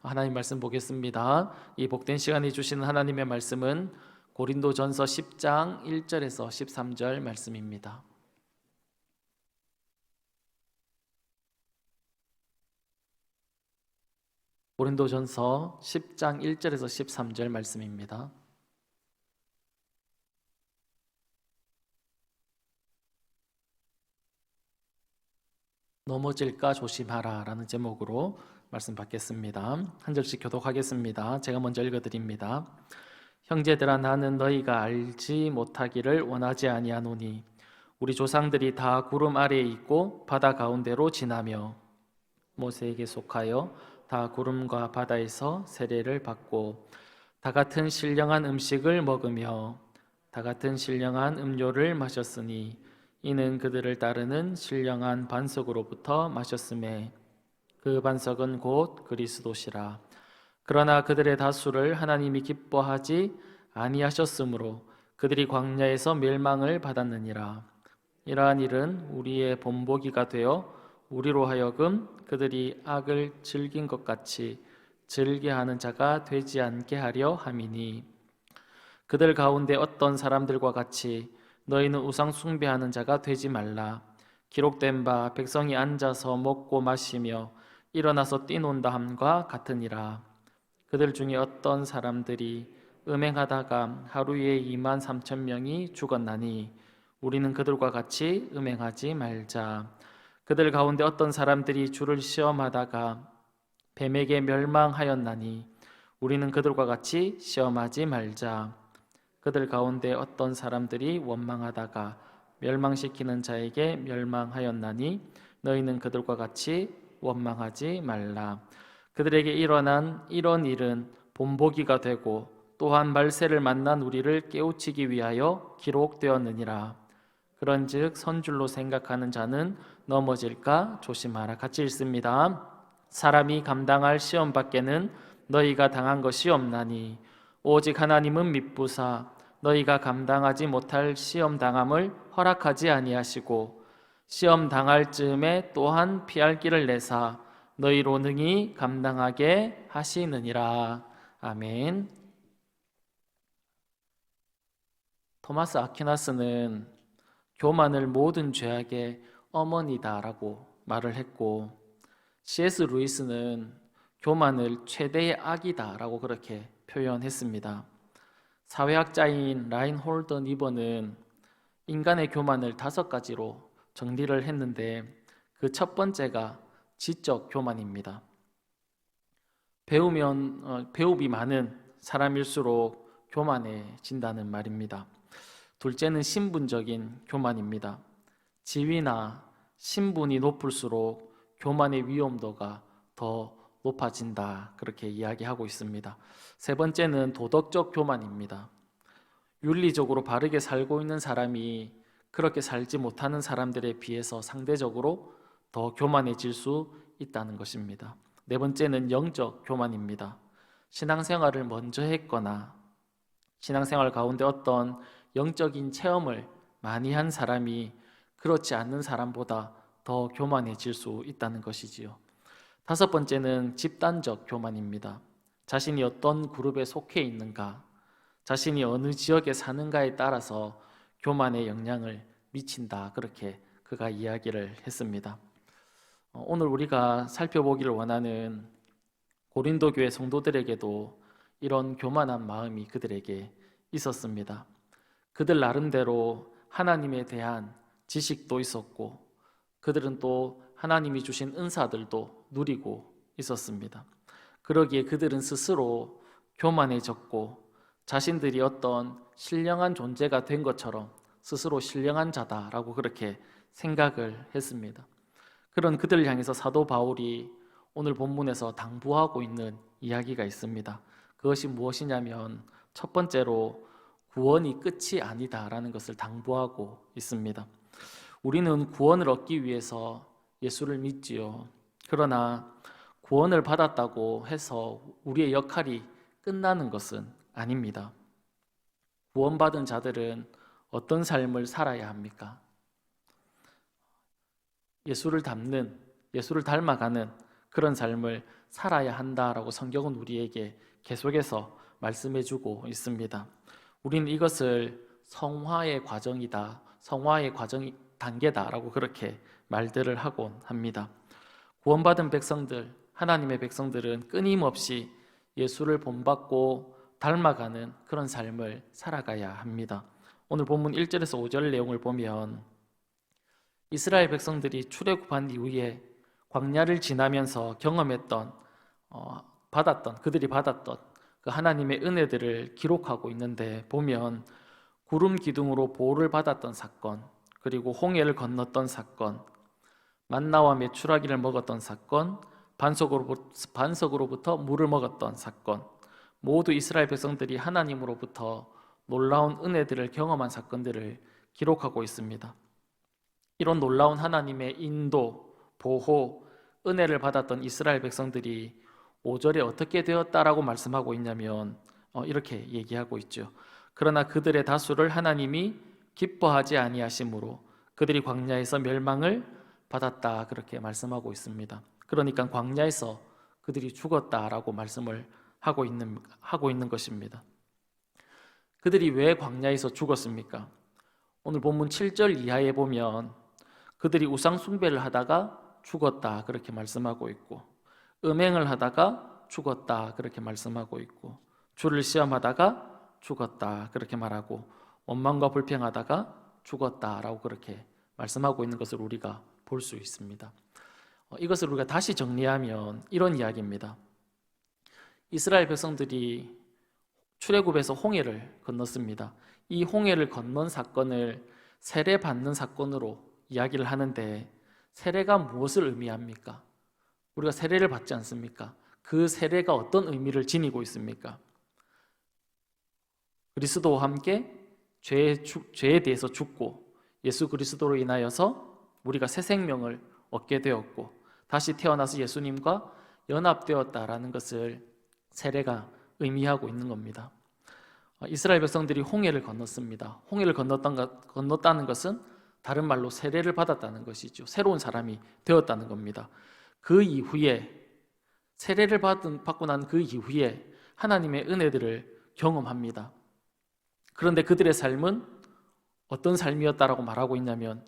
하나님 말씀 보겠습니다. 이 복된 시간이 주시는 하나님의 말씀은 고린도전서 10장 1절에서 13절 말씀입니다. 고린도전서 10장 1절에서 13절 말씀입니다. 넘어질까 조심하라 라는 제목으로 말씀 받겠습니다. 한 절씩 교독하겠습니다. 제가 먼저 읽어드립니다. 형제들아, 나는 너희가 알지 못하기를 원하지 아니하노니 우리 조상들이 다 구름 아래에 있고 바다 가운데로 지나며 모세에게 속하여 다 구름과 바다에서 세례를 받고 다 같은 신령한 음식을 먹으며 다 같은 신령한 음료를 마셨으니 이는 그들을 따르는 신령한 반석으로부터 마셨음에 그 반석은 곧 그리스도시라. 그러나 그들의 다수를 하나님이 기뻐하지 아니하셨으므로 그들이 광야에서 멸망을 받았느니라. 이러한 일은 우리의 본보기가 되어 우리로 하여금 그들이 악을 즐긴 것 같이 즐겨하는 자가 되지 않게 하려 함이니 그들 가운데 어떤 사람들과 같이 너희는 우상 숭배하는 자가 되지 말라. 기록된 바 백성이 앉아서 먹고 마시며 일어나서 뛰논다 함과 같으니라. 그들 중에 어떤 사람들이 음행하다가 하루에 2만 3천 명이 죽었나니 우리는 그들과 같이 음행하지 말자. 그들 가운데 어떤 사람들이 주를 시험하다가 뱀에게 멸망하였나니 우리는 그들과 같이 시험하지 말자. 그들 가운데 어떤 사람들이 원망하다가 멸망시키는 자에게 멸망하였나니 너희는 그들과 같이 원망하지 말라. 그들에게 일어난 이런 일은 본보기가 되고 또한 말세를 만난 우리를 깨우치기 위하여 기록되었느니라. 그런즉 선줄로 생각하는 자는 넘어질까 조심하라. 같이 읽습니다. 사람이 감당할 시험 밖에는 너희가 당한 것이 없나니 오직 하나님은 미쁘사 너희가 감당하지 못할 시험 당함을 허락하지 아니하시고 시험 당할 즈음에 또한 피할 길을 내사 너희로 능히 감당하게 하시느니라. 아멘. 토마스 아퀴나스는 교만을 모든 죄악의 어머니다라고 말을 했고 C.S. 루이스는 교만을 최대의 악이다라고 그렇게 표현했습니다. 사회학자인 라인홀더 니버는 인간의 교만을 5가지로 정리를 했는데 그 첫 번째가 지적 교만입니다. 배움이 많은 사람일수록 교만해진다는 말입니다. 둘째는 신분적인 교만입니다. 지위나 신분이 높을수록 교만의 위험도가 더 높아진다, 그렇게 이야기하고 있습니다. 세 번째는 도덕적 교만입니다. 윤리적으로 바르게 살고 있는 사람이 그렇게 살지 못하는 사람들에 비해서 상대적으로 더 교만해질 수 있다는 것입니다. 네 번째는 영적 교만입니다. 신앙생활을 먼저 했거나 신앙생활 가운데 어떤 영적인 체험을 많이 한 사람이 그렇지 않는 사람보다 더 교만해질 수 있다는 것이지요. 5번째는 집단적 교만입니다. 자신이 어떤 그룹에 속해 있는가, 자신이 어느 지역에 사는가에 따라서 교만의 영향을 미친다, 그렇게 그가 이야기를 했습니다. 오늘 우리가 살펴보기를 원하는 고린도 교회 성도들에게도 이런 교만한 마음이 그들에게 있었습니다. 그들 나름대로 하나님에 대한 지식도 있었고 그들은 또 하나님이 주신 은사들도 누리고 있었습니다. 그러기에 그들은 스스로 교만해졌고 자신들이 어떤 신령한 존재가 된 것처럼 스스로 신령한 자다라고 그렇게 생각을 했습니다. 그런 그들을 향해서 사도 바울이 오늘 본문에서 당부하고 있는 이야기가 있습니다. 그것이 무엇이냐면 첫 번째로 구원이 끝이 아니다라는 것을 당부하고 있습니다. 우리는 구원을 얻기 위해서 예수를 믿지요. 그러나 구원을 받았다고 해서 우리의 역할이 끝나는 것은 아닙니다. 구원받은 자들은 어떤 삶을 살아야 합니까? 예수를 닮아가는 그런 삶을 살아야 한다라고 성경은 우리에게 계속해서 말씀해주고 있습니다. 우리는 이것을 성화의 과정이다, 성화의 과정 단계다라고 그렇게 말들을 하곤 합니다. 구원받은 백성들, 하나님의 백성들은 끊임없이 예수를 본받고 닮아가는 그런 삶을 살아가야 합니다. 오늘 본문 1절에서 5절 내용을 보면 이스라엘 백성들이 출애굽한 이후에 광야를 지나면서 경험했던 그들이 받았던 그 하나님의 은혜들을 기록하고 있는데 보면 구름 기둥으로 보호를 받았던 사건, 그리고 홍해를 건넜던 사건, 만나와 메추라기를 먹었던 사건, 반석으로부터 물을 먹었던 사건, 모두 이스라엘 백성들이 하나님으로부터 놀라운 은혜들을 경험한 사건들을 기록하고 있습니다. 이런 놀라운 하나님의 인도, 보호, 은혜를 받았던 이스라엘 백성들이 5절에 어떻게 되었다라고 말씀하고 있냐면 이렇게 얘기하고 있죠. 그러나 그들의 다수를 하나님이 기뻐하지 아니하심으로 그들이 광야에서 멸망을 받았다, 그렇게 말씀하고 있습니다. 그러니까 광야에서 그들이 죽었다라고 말씀을 하고 있는 것입니다. 그들이 왜 광야에서 죽었습니까? 오늘 본문 7절 이하에 보면 그들이 우상 숭배를 하다가 죽었다, 그렇게 말씀하고 있고, 음행을 하다가 죽었다, 그렇게 말씀하고 있고, 주를 시험하다가 죽었다, 그렇게 말하고, 원망과 불평하다가 죽었다라고 그렇게 말씀하고 있는 것을 우리가 볼 수 있습니다. 이것을 우리가 다시 정리하면 이런 이야기입니다. 이스라엘 백성들이 출애굽에서 홍해를 건넜습니다. 이 홍해를 건넌 사건을 세례받는 사건으로 이야기를 하는데, 세례가 무엇을 의미합니까? 우리가 세례를 받지 않습니까? 그 세례가 어떤 의미를 지니고 있습니까? 그리스도와 함께 죄에 대해서 죽고 예수 그리스도로 인하여서 우리가 새 생명을 얻게 되었고 다시 태어나서 예수님과 연합되었다라는 것을 세례가 의미하고 있는 겁니다. 이스라엘 백성들이 홍해를 건넜습니다. 홍해를 건넜다는 것은 다른 말로 세례를 받았다는 것이죠. 새로운 사람이 되었다는 겁니다. 그 이후에 세례를 받고 난 그 이후에 하나님의 은혜들을 경험합니다. 그런데 그들의 삶은 어떤 삶이었다라고 말하고 있냐면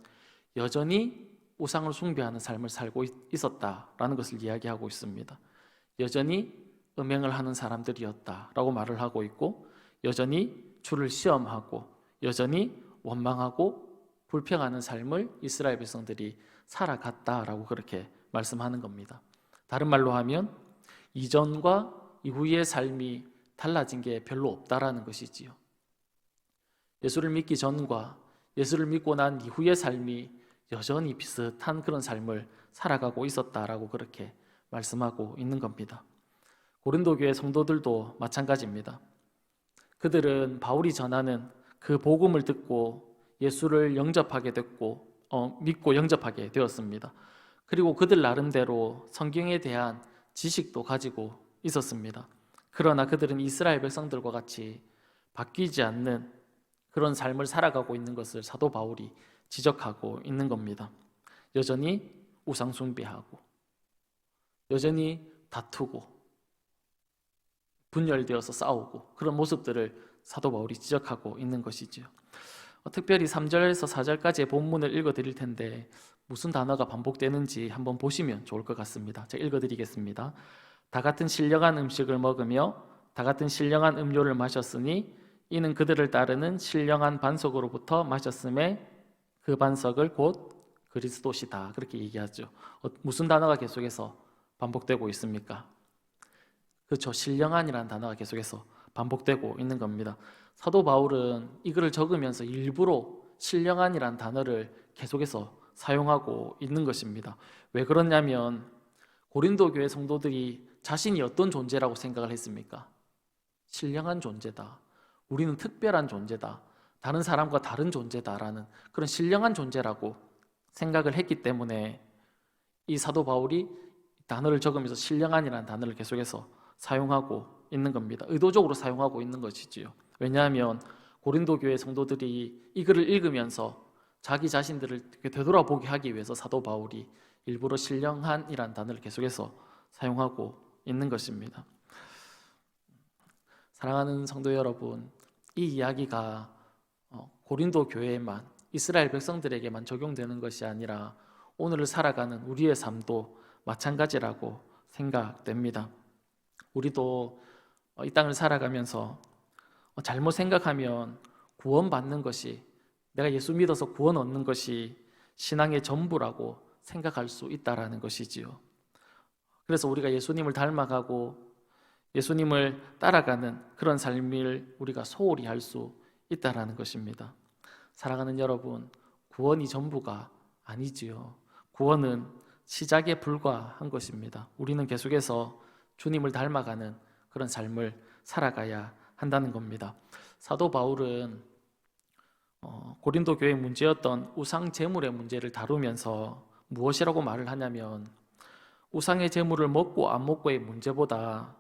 여전히 우상을 숭배하는 삶을 살고 있었다라는 것을 이야기하고 있습니다. 여전히 음행을 하는 사람들이었다라고 말을 하고 있고, 여전히 주를 시험하고 여전히 원망하고 불평하는 삶을 이스라엘 백성들이 살아갔다라고 그렇게 말씀하는 겁니다. 다른 말로 하면 이전과 이후의 삶이 달라진 게 별로 없다라는 것이지요. 예수를 믿기 전과 예수를 믿고 난 이후의 삶이 여전히 비슷한 그런 삶을 살아가고 있었다라고 그렇게 말씀하고 있는 겁니다. 고린도 교회 성도들도 마찬가지입니다. 그들은 바울이 전하는 그 복음을 듣고 예수를 영접하게 됐고 믿고 영접하게 되었습니다. 그리고 그들 나름대로 성경에 대한 지식도 가지고 있었습니다. 그러나 그들은 이스라엘 백성들과 같이 바뀌지 않는 그런 삶을 살아가고 있는 것을 사도 바울이 지적하고 있는 겁니다. 여전히 우상 숭배하고 여전히 다투고 분열되어서 싸우고 그런 모습들을 사도 바울이 지적하고 있는 것이지요. 특별히 3절에서 4절까지의 본문을 읽어드릴 텐데 무슨 단어가 반복되는지 한번 보시면 좋을 것 같습니다. 제가 읽어드리겠습니다. 다 같은 신령한 음식을 먹으며 다 같은 신령한 음료를 마셨으니 이는 그들을 따르는 신령한 반석으로부터 마셨음에 그 반석을 곧 그리스도시다, 그렇게 얘기하죠. 무슨 단어가 계속해서 반복되고 있습니까? 그렇죠. 신령한이라는 단어가 계속해서 반복되고 있는 겁니다. 사도 바울은 이 글을 적으면서 일부러 신령한이라는 단어를 계속해서 사용하고 있는 것입니다. 왜 그러냐면 고린도 교회 성도들이 자신이 어떤 존재라고 생각을 했습니까? 신령한 존재다, 우리는 특별한 존재다, 다른 사람과 다른 존재다라는 그런 신령한 존재라고 생각을 했기 때문에 이 사도 바울이 단어를 적으면서 신령한이라는 단어를 계속해서 사용하고 있는 겁니다. 의도적으로 사용하고 있는 것이지요. 왜냐하면 고린도 교회 성도들이 이 글을 읽으면서 자기 자신들을 되돌아보게 하기 위해서 사도 바울이 일부러 신령한이라는 단어를 계속해서 사용하고 있는 것입니다. 사랑하는 성도 여러분, 이 이야기가 고린도 교회에만, 이스라엘 백성들에게만 적용되는 것이 아니라 오늘을 살아가는 우리의 삶도 마찬가지라고 생각됩니다. 우리도 이 땅을 살아가면서 잘못 생각하면 구원받는 것이, 내가 예수 믿어서 구원 얻는 것이 신앙의 전부라고 생각할 수 있다라는 것이지요. 그래서 우리가 예수님을 닮아가고 예수님을 따라가는 그런 삶을 우리가 소홀히 할 수 있다라는 것입니다. 사랑하는 여러분, 구원이 전부가 아니지요. 구원은 시작에 불과한 것입니다. 우리는 계속해서 주님을 닮아가는 그런 삶을 살아가야 한다는 겁니다. 사도 바울은 고린도 교회 문제였던 우상 제물의 문제를 다루면서 무엇이라고 말을 하냐면, 우상의 제물을 먹고 안 먹고의 문제보다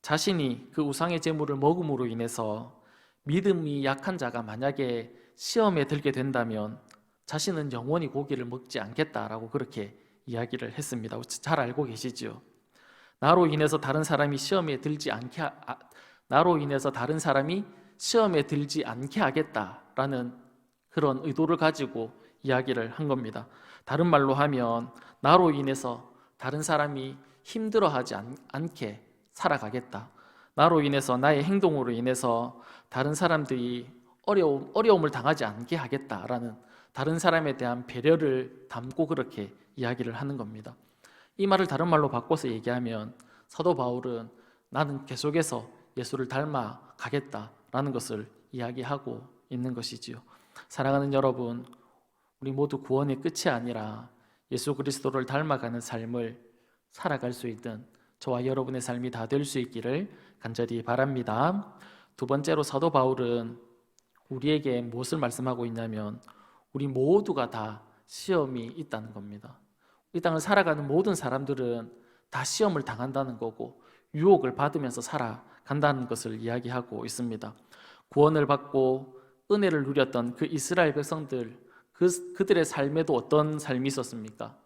자신이 그 우상의 제물을 먹음으로 인해서 믿음이 약한 자가 만약에 시험에 들게 된다면 자신은 영원히 고기를 먹지 않겠다라고 그렇게 이야기를 했습니다. 잘 알고 계시지요? 나로 인해서 다른 사람이 시험에 들지 않게 하겠다라는 그런 의도를 가지고 이야기를 한 겁니다. 다른 말로 하면 나로 인해서 다른 사람이 힘들어하지 않게 살아가겠다. 나로 인해서, 나의 행동으로 인해서 다른 사람들이 어려움을 당하지 않게 하겠다라는 다른 사람에 대한 배려를 담고 그렇게 이야기를 하는 겁니다. 이 말을 다른 말로 바꿔서 얘기하면 사도 바울은 나는 계속해서 예수를 닮아 가겠다라는 것을 이야기하고 있는 것이지요. 사랑하는 여러분, 우리 모두 구원의 끝이 아니라 예수 그리스도를 닮아가는 삶을 살아갈 수 있는 저와 여러분의 삶이 다 될 수 있기를 간절히 바랍니다. 두 번째로 사도 바울은 우리에게 무엇을 말씀하고 있냐면, 우리 모두가 다 시험이 있다는 겁니다. 이 땅을 살아가는 모든 사람들은 다 시험을 당한다는 거고 유혹을 받으면서 살아간다는 것을 이야기하고 있습니다. 구원을 받고 은혜를 누렸던 그 이스라엘 백성들, 그들의 삶에도 어떤 삶이 있었습니까?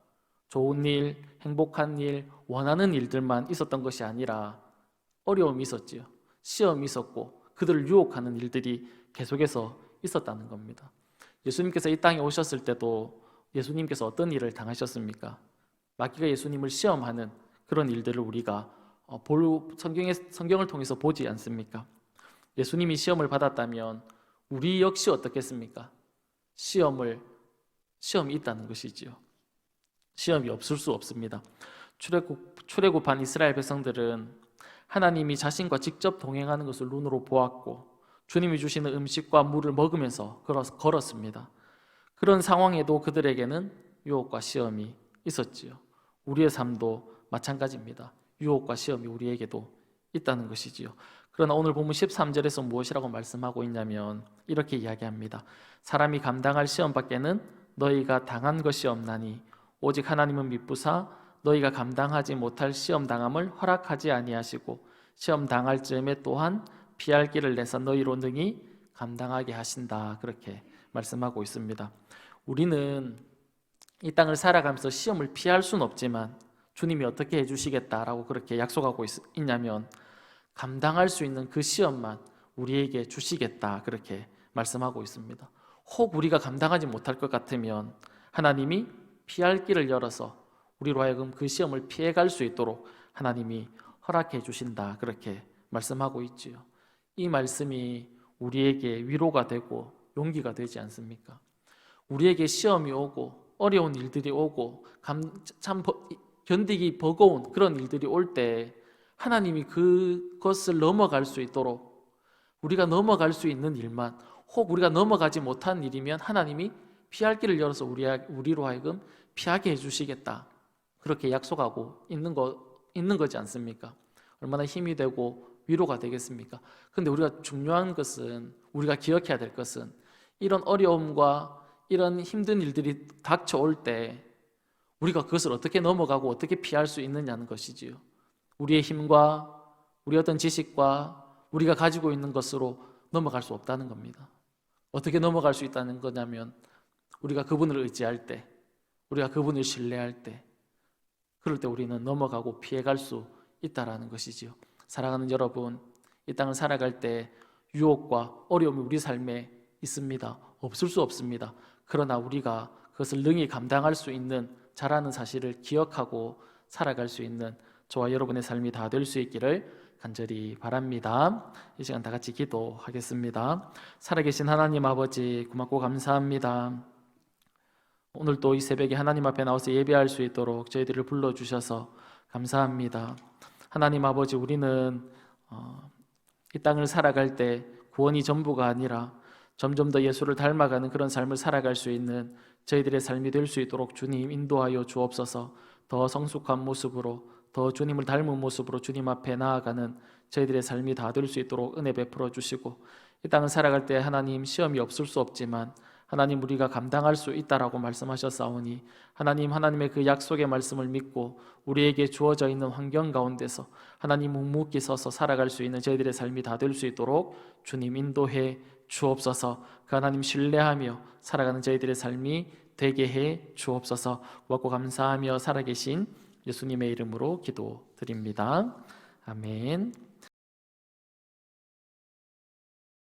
좋은 일, 행복한 일, 원하는 일들만 있었던 것이 아니라 어려움이 있었지요. 시험이 있었고 그들을 유혹하는 일들이 계속해서 있었다는 겁니다. 예수님께서 이 땅에 오셨을 때도 예수님께서 어떤 일을 당하셨습니까? 마귀가 예수님을 시험하는 그런 일들을 우리가 성경을 통해서 보지 않습니까? 예수님이 시험을 받았다면 우리 역시 어떻겠습니까? 시험이 있다는 것이지요. 시험이 없을 수 없습니다. 출애굽한 이스라엘 백성들은 하나님이 자신과 직접 동행하는 것을 눈으로 보았고 주님이 주시는 음식과 물을 먹으면서 걸었습니다. 그런 상황에도 그들에게는 유혹과 시험이 있었지요. 우리의 삶도 마찬가지입니다. 유혹과 시험이 우리에게도 있다는 것이지요. 그러나 오늘 본문 13절에서 무엇이라고 말씀하고 있냐면 이렇게 이야기합니다. 사람이 감당할 시험 밖에는 너희가 당한 것이 없나니 오직 하나님은 미쁘사 너희가 감당하지 못할 시험 당함을 허락하지 아니하시고 시험 당할 즈음에 또한 피할 길을 내서 너희로 능히 감당하게 하신다. 그렇게 말씀하고 있습니다. 우리는 이 땅을 살아가면서 시험을 피할 수는 없지만 주님이 어떻게 해주시겠다라고 그렇게 약속하고 있냐면 감당할 수 있는 그 시험만 우리에게 주시겠다. 그렇게 말씀하고 있습니다. 혹 우리가 감당하지 못할 것 같으면 하나님이 피할 길을 열어서 우리로 하여금 그 시험을 피해갈 수 있도록 하나님이 허락해 주신다. 그렇게 말씀하고 있지요. 이 말씀이 우리에게 위로가 되고 용기가 되지 않습니까? 우리에게 시험이 오고 어려운 일들이 오고 참 견디기 버거운 그런 일들이 올 때 하나님이 그것을 넘어갈 수 있도록 우리가 넘어갈 수 있는 일만, 혹 우리가 넘어가지 못한 일이면 하나님이 피할 길을 열어서 우리로 하여금 피하게 해주시겠다. 그렇게 약속하고 있는 거지 않습니까? 얼마나 힘이 되고 위로가 되겠습니까? 근데 우리가 중요한 것은, 우리가 기억해야 될 것은 이런 어려움과 이런 힘든 일들이 닥쳐올 때 우리가 그것을 어떻게 넘어가고 어떻게 피할 수 있느냐는 것이지요. 우리의 힘과 우리 어떤 지식과 우리가 가지고 있는 것으로 넘어갈 수 없다는 겁니다. 어떻게 넘어갈 수 있다는 거냐면 우리가 그분을 의지할 때, 우리가 그분을 신뢰할 때, 그럴 때 우리는 넘어가고 피해갈 수 있다라는 것이지요. 사랑하는 여러분, 이 땅을 살아갈 때 유혹과 어려움이 우리 삶에 있습니다. 없을 수 없습니다. 그러나 우리가 그것을 능히 감당할 수 있는 자라는 사실을 기억하고 살아갈 수 있는 저와 여러분의 삶이 다 될 수 있기를 간절히 바랍니다. 이 시간 다 같이 기도하겠습니다. 살아계신 하나님 아버지, 고맙고 감사합니다. 오늘 또 이 새벽에 하나님 앞에 나와서 예배할 수 있도록 저희들을 불러주셔서 감사합니다. 하나님 아버지, 우리는 이 땅을 살아갈 때 구원이 전부가 아니라 점점 더 예수를 닮아가는 그런 삶을 살아갈 수 있는 저희들의 삶이 될 수 있도록 주님 인도하여 주옵소서. 더 성숙한 모습으로, 더 주님을 닮은 모습으로 주님 앞에 나아가는 저희들의 삶이 다 될 수 있도록 은혜 베풀어 주시고, 이 땅을 살아갈 때 하나님 시험이 없을 수 없지만 하나님 우리가 감당할 수 있다라고 말씀하셨사오니 하나님, 하나님의 그 약속의 말씀을 믿고 우리에게 주어져 있는 환경 가운데서 하나님 묵묵히 서서 살아갈 수 있는 저희들의 삶이 다 될 수 있도록 주님 인도해 주옵소서. 그 하나님 신뢰하며 살아가는 저희들의 삶이 되게 해 주옵소서. 고맙고 감사하며 살아계신 예수님의 이름으로 기도드립니다. 아멘.